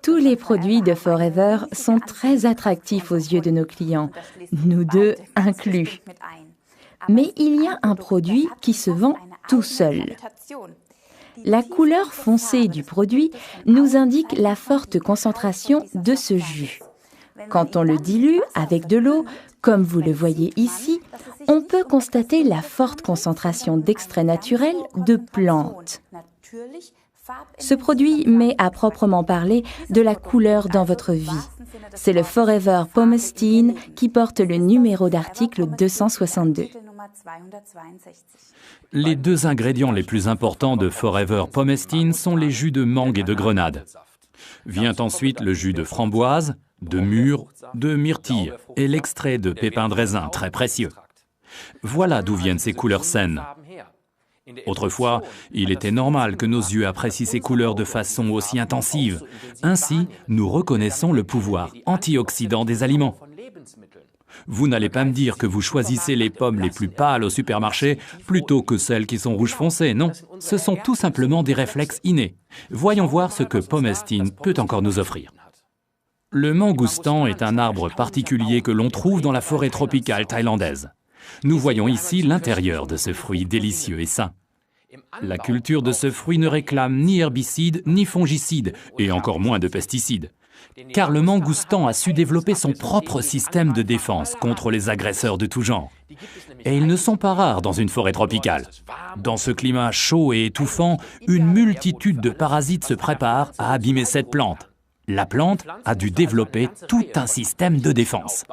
Tous les produits de Forever sont très attractifs aux yeux de nos clients, nous deux inclus. Mais il y a un produit qui se vend tout seul. La couleur foncée du produit nous indique la forte concentration de ce jus. Quand on le dilue avec de l'eau, comme vous le voyez ici, on peut constater la forte concentration d'extraits naturels de plantes. Ce produit met à proprement parler de la couleur dans votre vie. C'est le Forever Pomestine qui porte le numéro d'article 262. Les deux ingrédients les plus importants de Forever Pomestine sont les jus de mangue et de grenade. Vient ensuite le jus de framboise, de mûre, de myrtille et l'extrait de pépins de raisin très précieux. Voilà d'où viennent ces couleurs saines. Autrefois, il était normal que nos yeux apprécient ces couleurs de façon aussi intensive. Ainsi, nous reconnaissons le pouvoir antioxydant des aliments. Vous n'allez pas me dire que vous choisissez les pommes les plus pâles au supermarché plutôt que celles qui sont rouge foncé, non. Ce sont tout simplement des réflexes innés. Voyons voir ce que Pomestine peut encore nous offrir. Le mangoustan est un arbre particulier que l'on trouve dans la forêt tropicale thaïlandaise. Nous voyons ici l'intérieur de ce fruit délicieux et sain. La culture de ce fruit ne réclame ni herbicides ni fongicides, et encore moins de pesticides. Car le mangoustan a su développer son propre système de défense contre les agresseurs de tout genre. Et ils ne sont pas rares dans une forêt tropicale. Dans ce climat chaud et étouffant, une multitude de parasites se préparent à abîmer cette plante. La plante a dû développer tout un système de défense.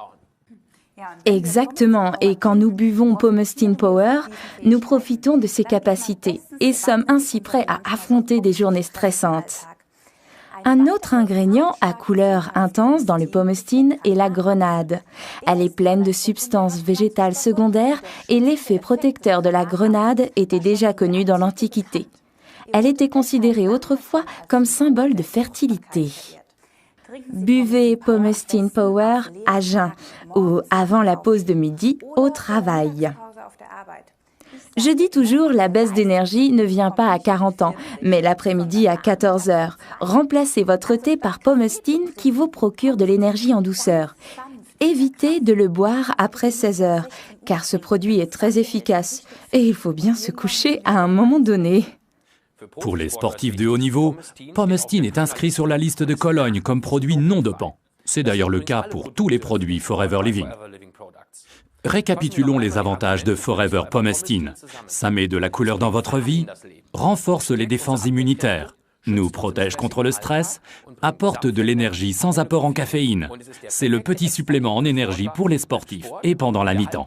Exactement, et quand nous buvons Pomestine Power, nous profitons de ses capacités et sommes ainsi prêts à affronter des journées stressantes. Un autre ingrédient à couleur intense dans le Pomestine est la grenade. Elle est pleine de substances végétales secondaires et l'effet protecteur de la grenade était déjà connu dans l'Antiquité. Elle était considérée autrefois comme symbole de fertilité. Buvez Pomestine Power à jeun ou avant la pause de midi au travail. Je dis toujours, la baisse d'énergie ne vient pas à 40 ans, mais l'après-midi à 14 heures. Remplacez votre thé par Pomestine qui vous procure de l'énergie en douceur. Évitez de le boire après 16 heures, car ce produit est très efficace et il faut bien se coucher à un moment donné. Pour les sportifs de haut niveau, Pomestine est inscrit sur la liste de Cologne comme produit non dopant. C'est d'ailleurs le cas pour tous les produits Forever Living. Récapitulons les avantages de Forever Pomestine. Ça met de la couleur dans votre vie, renforce les défenses immunitaires, nous protège contre le stress, apporte de l'énergie sans apport en caféine. C'est le petit supplément en énergie pour les sportifs et pendant la mi-temps.